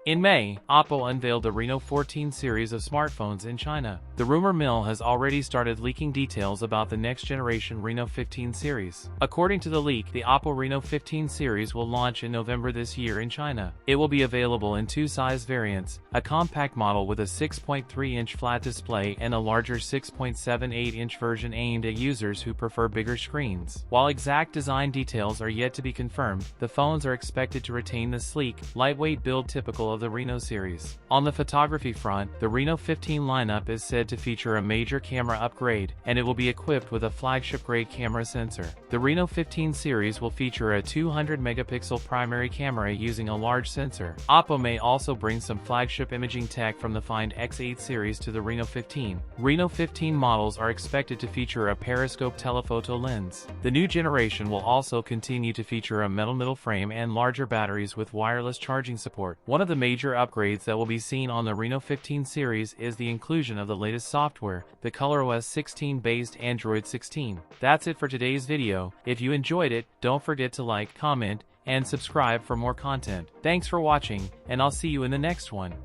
In May, Oppo unveiled the Reno 14 series of smartphones in China. The rumor mill has already started leaking details about the next-generation Reno 15 series. According to the leak, the Oppo Reno 15 series will launch in November this year in China. It will be available in two size variants, a compact model with a 6.3-inch flat display and a larger 6.78-inch version aimed at users who prefer bigger screens. While exact design details are yet to be confirmed, the phones are expected to retain the sleek, lightweight build typical of the Reno series. On the photography front, the Reno 15 lineup is said to feature a major camera upgrade, and it will be equipped with a flagship-grade camera sensor. The Reno 15 series will feature a 200-megapixel primary camera using a large sensor. Oppo may also bring some flagship imaging tech from the Find X8 series to the Reno 15. Reno 15 models are expected to feature a periscope telephoto lens. The new generation will also continue to feature a metal middle frame and larger batteries with wireless charging support. One of the major upgrades that will be seen on the Reno 15 series is the inclusion of the latest software, the ColorOS 16-based Android 16. That's it for today's video. If you enjoyed it, don't forget to like, comment, and subscribe for more content. Thanks for watching, and I'll see you in the next one.